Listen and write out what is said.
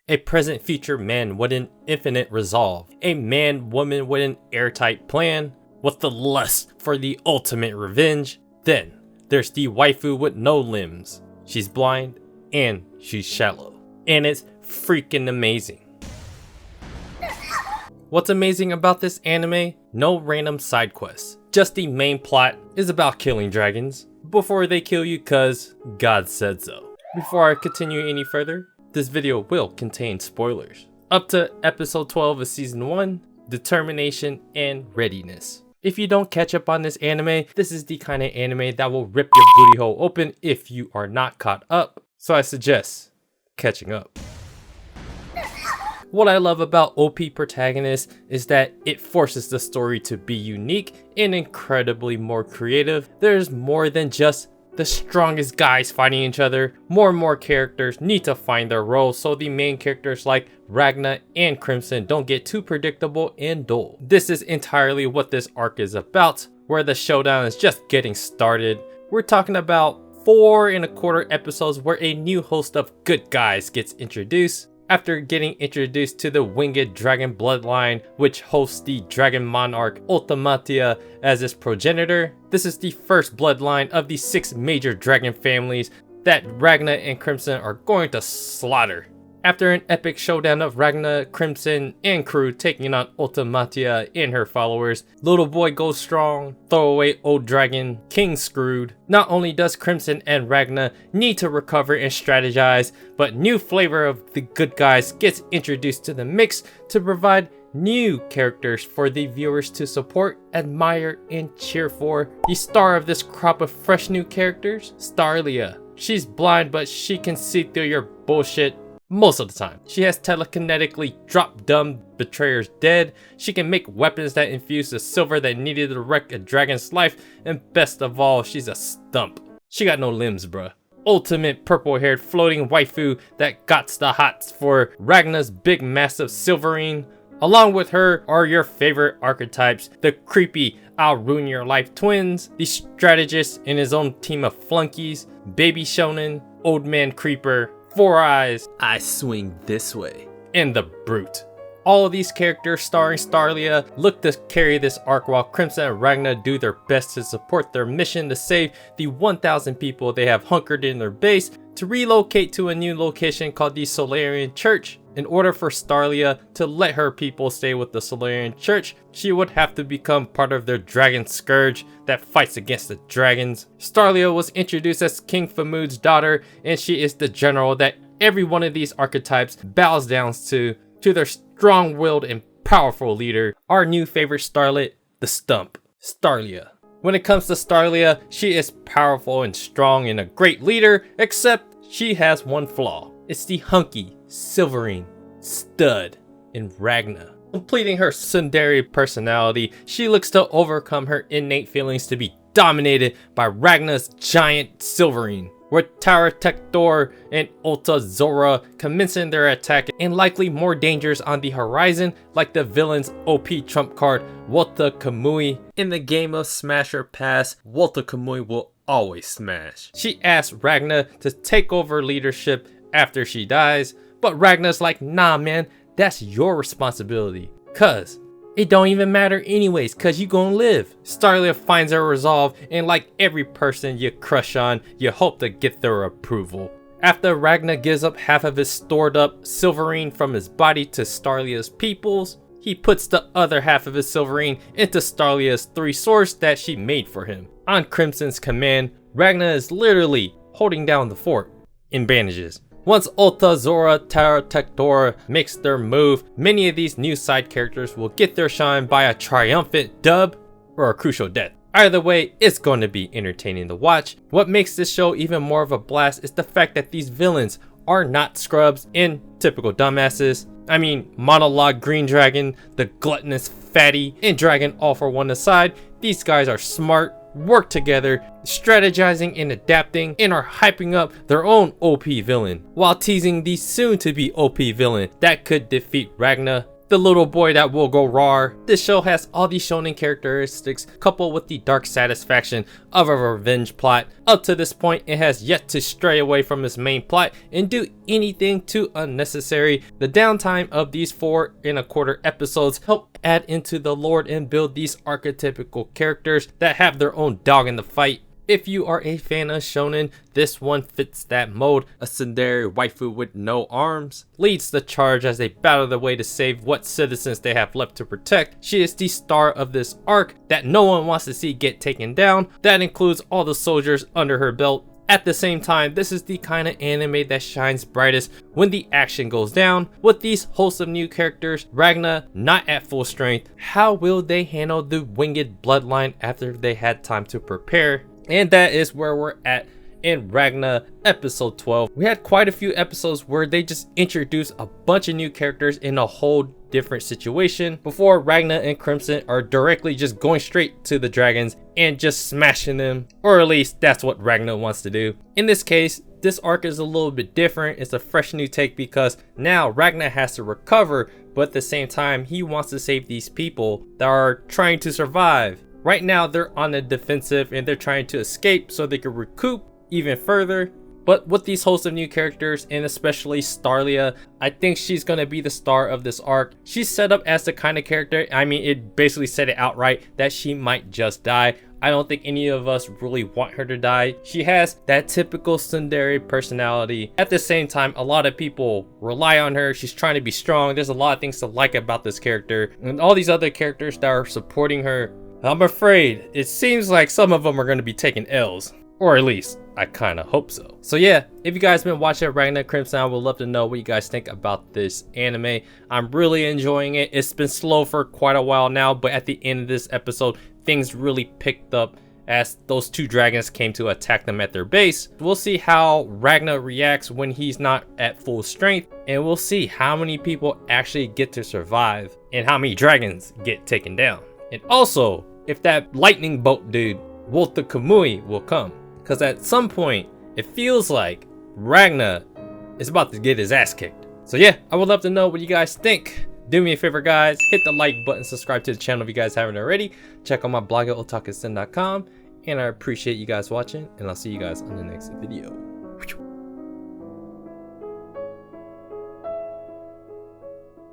A present-future man with an infinite resolve. A man-woman with an airtight plan, with the lust for the ultimate revenge. Then, there's the waifu with no limbs. She's blind, and she's shallow. And it's freaking amazing. What's amazing about this anime? No random side quests. Just the main plot is about killing dragons before they kill you cause God said so. Before I continue any further, this video will contain spoilers. Up to episode 12 of season 1, determination and readiness. If you don't catch up on this anime, this is the kind of anime that will rip your booty hole open if you are not caught up. So I suggest catching up. What I love about OP Protagonist is that it forces the story to be unique and incredibly more creative. There's more than just the strongest guys fighting each other. More and more characters need to find their role so the main characters like Ragna and Crimson don't get too predictable and dull. This is entirely what this arc is about, where the showdown is just getting started. We're talking about 4.25 episodes where a new host of good guys gets introduced. After getting introduced to the winged dragon bloodline, which hosts the dragon monarch Ultimatia as its progenitor, this is the first bloodline of the 6 major dragon families that Ragna and Crimson are going to slaughter. After an epic showdown of Ragna, Crimson, and crew taking on Ultimatia and her followers, little boy goes strong, throwaway old dragon, king screwed. Not only does Crimson and Ragna need to recover and strategize, but new flavor of the good guys gets introduced to the mix to provide new characters for the viewers to support, admire, and cheer for. The star of this crop of fresh new characters, Staria. She's blind, but she can see through your bullshit. Most of the time. She has telekinetically dropped dumb betrayers dead. She can make weapons that infuse the silver that needed to wreck a dragon's life. And best of all, she's a stump. She got no limbs, bruh. Ultimate purple-haired floating waifu that gots the hots for Ragna's big massive silverine. Along with her are your favorite archetypes. The creepy I'll ruin your life twins. The strategist in his own team of flunkies. Baby shonen. Old man creeper. 4 Eyes, I swing this way, and the Brute. All of these characters starring Staria look to carry this arc while Crimson and Ragna do their best to support their mission to save the 1,000 people they have hunkered in their base to relocate to a new location called the Solarian Church. In order for Staria to let her people stay with the Solarian Church, she would have to become part of their dragon scourge that fights against the dragons. Staria was introduced as King Famud's daughter, and she is the general that every one of these archetypes bows down to their strong-willed and powerful leader, our new favorite starlet, the Stump, Staria. When it comes to Staria, she is powerful and strong and a great leader, except she has one flaw. It's the hunky, silverine stud in Ragna. Completing her tsundere personality, she looks to overcome her innate feelings to be dominated by Ragna's giant silverine. With Tower Tector and Ulta Zora commencing their attack and likely more dangers on the horizon, like the villain's OP trump card Wota Kamui. In the game of Smash or Pass, Wota Kamui will always smash. She asks Ragna to take over leadership after she dies, but Ragna's like, nah man, that's your responsibility, cause it don't even matter anyways, cause you gonna live. Staria finds her resolve, and like every person you crush on, you hope to get their approval. After Ragna gives up half of his stored up silverine from his body to Staria's peoples, he puts the other half of his silverine into Staria's 3 swords that she made for him. On Crimson's command, Ragna is literally holding down the fort in bandages. Once Ulta Zora Tower Tector makes their move, many of these new side characters will get their shine by a triumphant dub or a crucial death. Either way, it's going to be entertaining to watch. What makes this show even more of a blast is the fact that these villains are not scrubs and typical dumbasses. I mean, Monologue Green Dragon, the gluttonous fatty, and Dragon All for One aside, these guys are smart, work together, strategizing and adapting, and are hyping up their own OP villain, while teasing the soon-to-be OP villain that could defeat Ragna the little boy that will go raw. This show has all these shonen characteristics coupled with the dark satisfaction of a revenge plot. Up to this point, it has yet to stray away from its main plot and do anything too unnecessary. The downtime of these 4.25 episodes help add into the lore and build these archetypical characters that have their own dog in the fight. If you are a fan of shonen, this one fits that mold. A tsundere waifu with no arms leads the charge as they battle their way to save what citizens they have left to protect. She is the star of this arc that no one wants to see get taken down. That includes all the soldiers under her belt. At the same time, this is the kind of anime that shines brightest when the action goes down. With these wholesome new characters, Ragna not at full strength, how will they handle the winged bloodline after they had time to prepare? And that is where we're at in Ragna episode 12. We had quite a few episodes where they just introduce a bunch of new characters in a whole different situation before Ragna and Crimson are directly just going straight to the dragons and just smashing them, or at least that's what Ragna wants to do. In this case, this arc is a little bit different. It's a fresh new take because now Ragna has to recover, but at the same time he wants to save these people that are trying to survive. Right now they're on the defensive and they're trying to escape so they can recoup even further. But with these hosts of new characters, and especially Staria, I think she's going to be the star of this arc. She's set up as the kind of character, I mean, it basically said it outright, that she might just die. I don't think any of us really want her to die. She has that typical tsundere personality. At the same time, a lot of people rely on her. She's trying to be strong. There's a lot of things to like about this character. And all these other characters that are supporting her, I'm afraid it seems like some of them are going to be taking L's. Or at least, I kind of hope so. So yeah, if you guys been watching Ragna Crimson, I would love to know what you guys think about this anime. I'm really enjoying it. It's been slow for quite a while now, but at the end of this episode, things really picked up as those two dragons came to attack them at their base. We'll see how Ragna reacts when he's not at full strength, and we'll see how many people actually get to survive and how many dragons get taken down. And also, if that lightning bolt dude, Wolta Kamui, will come. Because at some point, it feels like Ragna is about to get his ass kicked. So yeah, I would love to know what you guys think. Do me a favor, guys. Hit the like button, subscribe to the channel if you guys haven't already. Check out my blog at otakusen.com. And I appreciate you guys watching. And I'll see you guys on the next video.